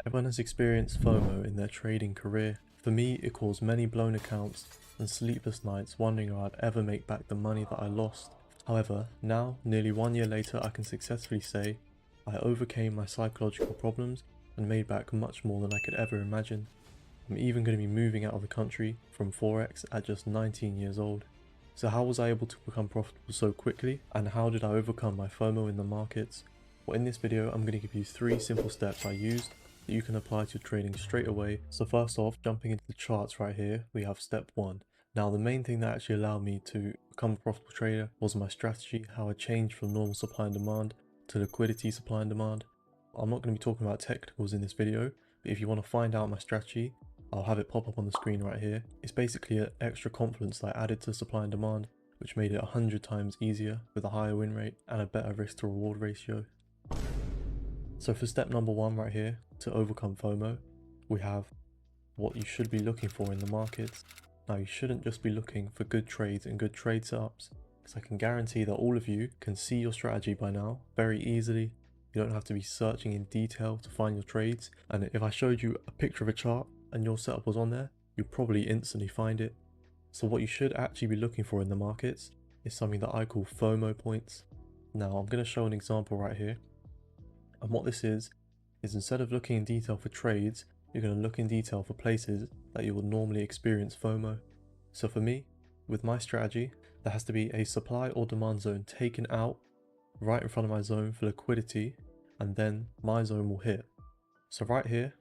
Everyone has experienced FOMO in their trading career. For me, it caused many blown accounts and sleepless nights wondering if I'd ever make back the money that I lost. However, now, nearly 1 year later, I can successfully say I overcame my psychological problems and made back much more than I could ever imagine. I'm even going to be moving out of the country from Forex at just 19 years old. So how was I able to become profitable so quickly, and how did I overcome my FOMO in the markets? Well, in this video, I'm going to give you 3 simple steps I used that you can apply to trading straight away. So first off, jumping into the charts right here, we have step 1. Now the main thing that actually allowed me to become a profitable trader was my strategy, how I changed from normal supply and demand to liquidity supply and demand. I'm not going to be talking about technicals in this video, but if you want to find out my strategy, I'll have it pop up on the screen right here. It's basically an extra confluence that I added to supply and demand, which made it 100 times easier with a higher win rate and a better risk to reward ratio. So for step number 1 right here, to overcome FOMO, we have what you should be looking for in the markets. Now you shouldn't just be looking for good trades and good trade setups, because I can guarantee that all of you can see your strategy by now very easily. You don't have to be searching in detail to find your trades, and if I showed you a picture of a chart and your setup was on there, you'd probably instantly find it. So what you should actually be looking for in the markets is something that I call FOMO points. Now I'm going to show an example right here, and what this is instead of looking in detail for trades, you're going to look in detail for places that you would normally experience FOMO. So for me, with my strategy, there has to be a supply or demand zone taken out right in front of my zone for liquidity, and then my zone will hit. So right here,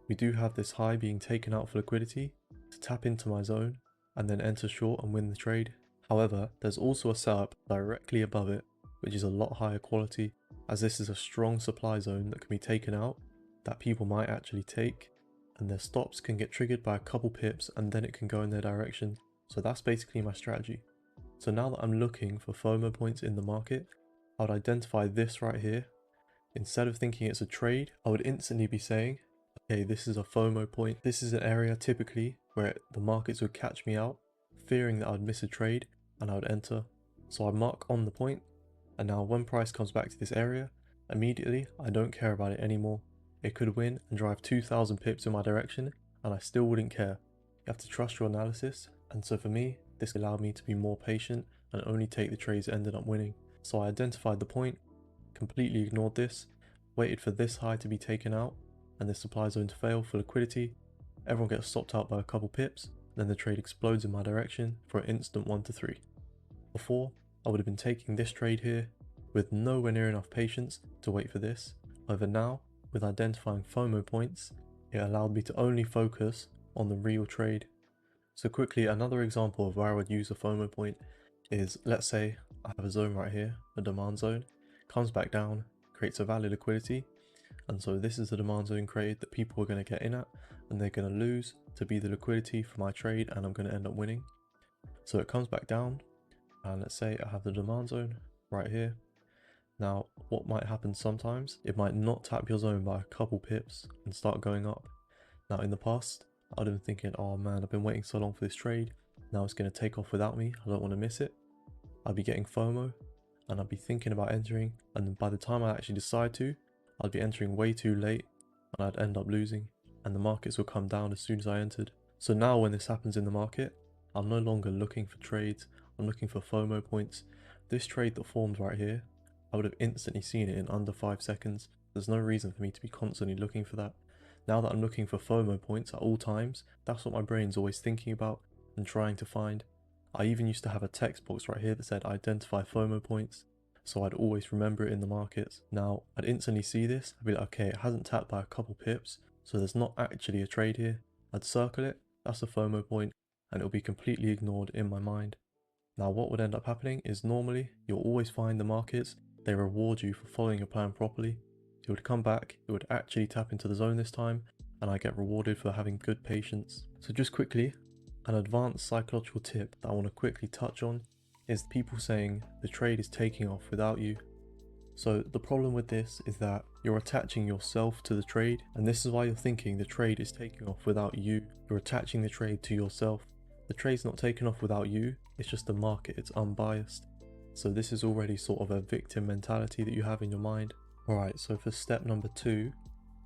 we do have this high being taken out for liquidity to tap into my zone and then enter short and win the trade. However, there's also a setup directly above it, which is a lot higher quality, as this is a strong supply zone that can be taken out that people might actually take, and their stops can get triggered by a couple pips and then it can go in their direction. So that's basically my strategy. So now that I'm looking for FOMO points in the market, I would identify this right here. Instead of thinking it's a trade, I would instantly be saying, okay, this is a FOMO point. This is an area typically where the markets would catch me out, fearing that I'd miss a trade, and I would enter. So I mark on the point, and now when price comes back to this area, immediately I don't care about it anymore. It could win and drive 2,000 pips in my direction, and I still wouldn't care. You have to trust your analysis, and so for me, this allowed me to be more patient and only take the trades that ended up winning. So I identified the point, completely ignored this, waited for this high to be taken out and this supply zone to fail for liquidity. Everyone gets stopped out by a couple pips, then the trade explodes in my direction for an instant 1 to 3. Before, I would have been taking this trade here with nowhere near enough patience to wait for this. However now, with identifying FOMO points, it allowed me to only focus on the real trade. So quickly, another example of where I would use a FOMO point is, let's say I have a zone right here, a demand zone, comes back down, creates a valid liquidity, and so this is the demand zone created that people are going to get in at, and they're going to lose to be the liquidity for my trade, and I'm going to end up winning. So it comes back down, and let's say I have the demand zone right here. Now what might happen sometimes, it might not tap your zone by a couple pips and start going up. Now in the past, I'd been thinking, oh man, I've been waiting so long for this trade, now it's going to take off without me, I don't want to miss it. I'd be getting FOMO, and I'd be thinking about entering, and by the time I actually decide to, I'd be entering way too late, and I'd end up losing, and the markets will come down as soon as I entered. So now when this happens in the market, I'm no longer looking for trades, I'm looking for FOMO points. This trade that formed right here, I would have instantly seen it in under 5 seconds. There's no reason for me to be constantly looking for that. Now that I'm looking for FOMO points at all times, that's what my brain's always thinking about and trying to find. I even used to have a text box right here that said identify FOMO points, so I'd always remember it in the markets. Now I'd instantly see this, I'd be like, okay, it hasn't tapped by a couple pips, so there's not actually a trade here. I'd circle it, that's a FOMO point, and it'll be completely ignored in my mind. Now what would end up happening is, normally you'll always find the markets, they reward you for following your plan properly. It would come back, it would actually tap into the zone this time, and I get rewarded for having good patience. So just quickly, an advanced psychological tip that I want to quickly touch on is people saying the trade is taking off without you. So the problem with this is that you're attaching yourself to the trade, and this is why you're thinking the trade is taking off without you. You're attaching the trade to yourself. The trade's not taking off without you, it's just the market, it's unbiased. So this is already sort of a victim mentality that you have in your mind. Alright, so for step number 2,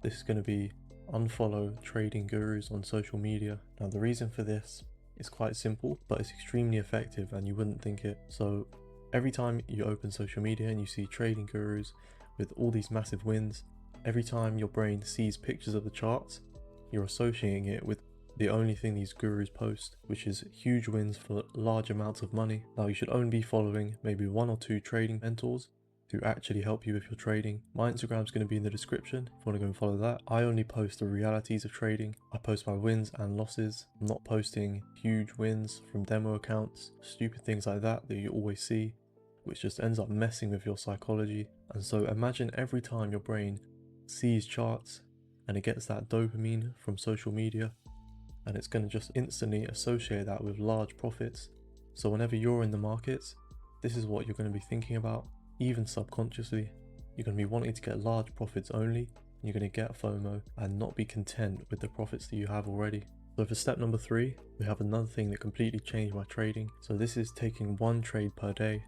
this is going to be unfollow trading gurus on social media. Now the reason for this is quite simple, but it's extremely effective and you wouldn't think it. So every time you open social media and you see trading gurus with all these massive wins, every time your brain sees pictures of the charts, you're associating it with the only thing these gurus post, which is huge wins for large amounts of money. Now you should only be following maybe 1 or 2 trading mentors who actually help you with your trading. My Instagram is going to be in the description if you want to go and follow that. I only post the realities of trading. I post my wins and losses. I'm not posting huge wins from demo accounts, stupid things like that you always see, which just ends up messing with your psychology. And so imagine every time your brain sees charts and it gets that dopamine from social media, and it's going to just instantly associate that with large profits. So whenever you're in the markets, this is what you're going to be thinking about, even subconsciously. You're going to be wanting to get large profits only, and you're going to get FOMO and not be content with the profits that you have already. So for step number 3, we have another thing that completely changed my trading. So this is taking 1 trade per day.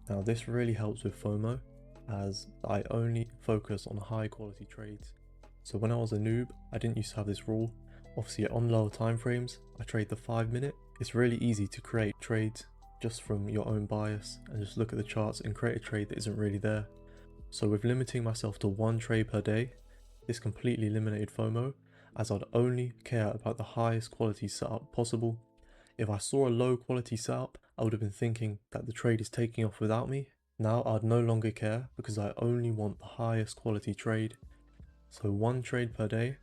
Now this really helps with FOMO, as I only focus on high quality trades. So when I was a noob, I didn't used to have this rule. Obviously on lower time frames, I trade the 5 minute. It's really easy to create trades just from your own bias and just look at the charts and create a trade that isn't really there. So with limiting myself to 1 trade per day, this completely eliminated FOMO, as I'd only care about the highest quality setup possible. If I saw a low quality setup, I would have been thinking that the trade is taking off without me. Now I'd no longer care because I only want the highest quality trade. So 1 trade per day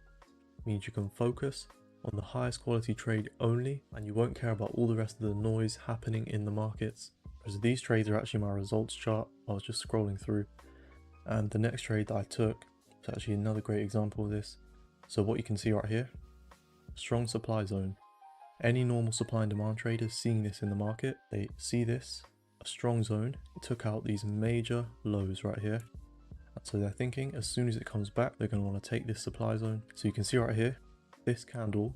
means you can focus on the highest quality trade only, and you won't care about all the rest of the noise happening in the markets. Because these trades are actually my results chart. I was just scrolling through, and the next trade that I took is actually another great example of this. So what you can see right here, strong supply zone. Any normal supply and demand traders seeing this in the market, they see this, a strong zone. It took out these major lows right here. So they're thinking as soon as it comes back, they're going to want to take this supply zone. So you can see right here, this candle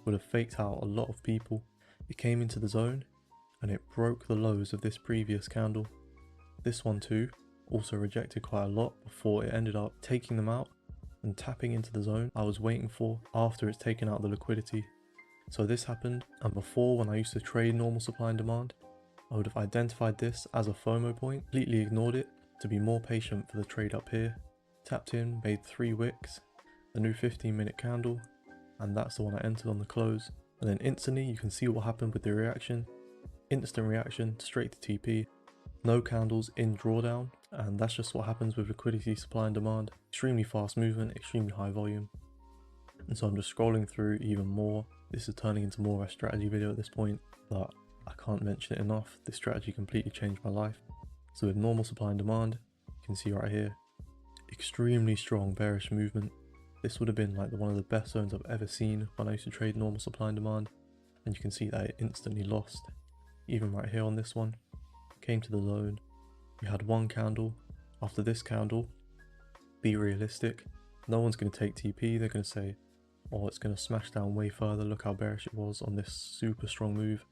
would have faked out a lot of people. It came into the zone and it broke the lows of this previous candle. This one too also rejected quite a lot before it ended up taking them out and tapping into the zone I was waiting for after it's taken out the liquidity. So this happened, and before, when I used to trade normal supply and demand, I would have identified this as a FOMO point, completely ignored it to be more patient for the trade up here. Tapped in, made 3 wicks, a new 15-minute candle, and that's the one I entered on the close. And then instantly you can see what happened with the reaction. Instant reaction, straight to TP, no candles in drawdown, and that's just what happens with liquidity, supply and demand. Extremely fast movement, extremely high volume. And so I'm just scrolling through even more. This is turning into more of a strategy video at this point, but I can't mention it enough. This strategy completely changed my life. So with normal supply and demand, you can see right here, extremely strong bearish movement. This would have been like one of the best zones I've ever seen when I used to trade normal supply and demand. And you can see that it instantly lost. Even right here on this one, came to the zone. We had 1 candle. After this candle, be realistic. No one's going to take TP. They're going to say, oh, it's going to smash down way further. Look how bearish it was on this super strong move.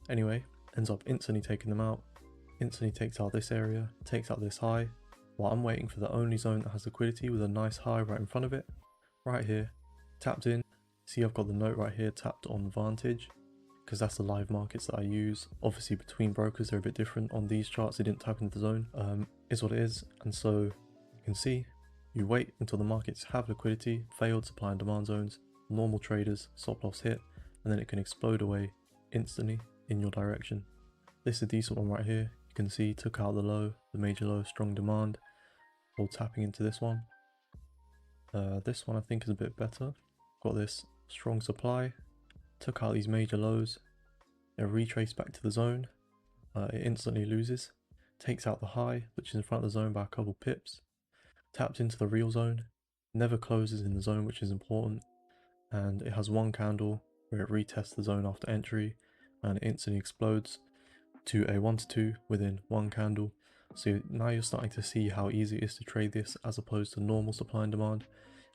Anyway, ends up instantly taking them out. Instantly takes out this area, takes out this high, while I'm waiting for the only zone that has liquidity with a nice high right in front of it. Right here, tapped in. See, I've got the note right here tapped on Vantage, because that's the live markets that I use. Obviously between brokers they're a bit different. On these charts they didn't tap into the zone, is what it is. And so you can see, you wait until the markets have liquidity, failed supply and demand zones, normal traders, stop loss hit, and then it can explode away instantly in your direction. This is a decent one right here. You can see took out the low, the major low, strong demand, while tapping into this one. This one I think is a bit better. Got this strong supply, took out these major lows, it retraced back to the zone, it instantly loses, takes out the high, which is in front of the zone by a couple pips, taps into the real zone, never closes in the zone, which is important, and it has 1 candle where it retests the zone after entry and it instantly explodes to a 1 to 2 within 1 candle. So now you're starting to see how easy it is to trade this as opposed to normal supply and demand,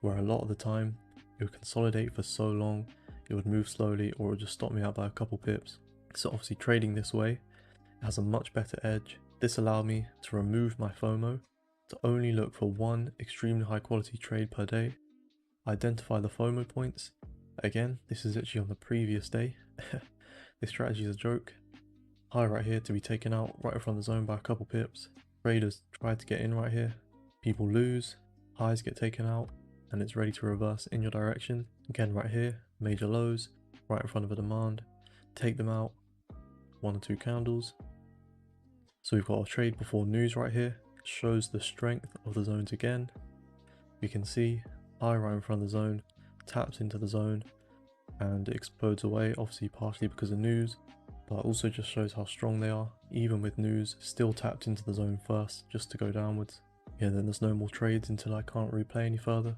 where a lot of the time it would consolidate for so long, it would move slowly, or it would just stop me out by a couple pips. So obviously trading this way has a much better edge. This allowed me to remove my FOMO, to only look for 1 extremely high quality trade per day. identify the FOMO points. Again, this is actually on the previous day. This strategy is a joke. High right here to be taken out right in front of the zone by a couple pips. Traders try to get in right here. People lose, highs get taken out, and it's ready to reverse in your direction. Again right here, major lows, right in front of a demand. Take them out, 1 or 2 candles. So we've got a trade before news right here. Shows the strength of the zones again. You can see high right in front of the zone, taps into the zone, and it explodes away, obviously partially because of news, but also just shows how strong they are. Even with news, still tapped into the zone first just to go downwards. Yeah, then there's no more trades until I can't replay any further.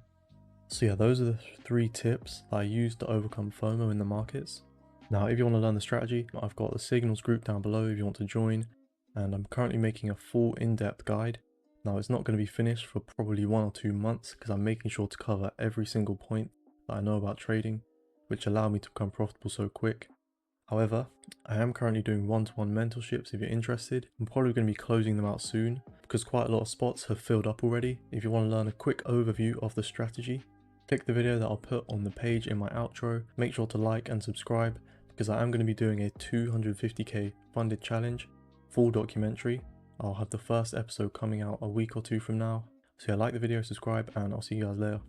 So yeah, those are the 3 tips that I used to overcome FOMO in the markets. Now if you want to learn the strategy, I've got the signals group down below if you want to join, and I'm currently making a full in-depth guide. Now it's not going to be finished for probably 1 or 2 months because I'm making sure to cover every single point that I know about trading, which allowed me to become profitable so quick. However, I am currently doing one-to-one mentorships if you're interested. I'm probably going to be closing them out soon because quite a lot of spots have filled up already. If you want to learn a quick overview of the strategy, click the video that I'll put on the page in my outro. Make sure to like and subscribe because I am going to be doing a 250k funded challenge, full documentary. I'll have the first episode coming out a week or 2 from now. So yeah, like the video, subscribe, and I'll see you guys later.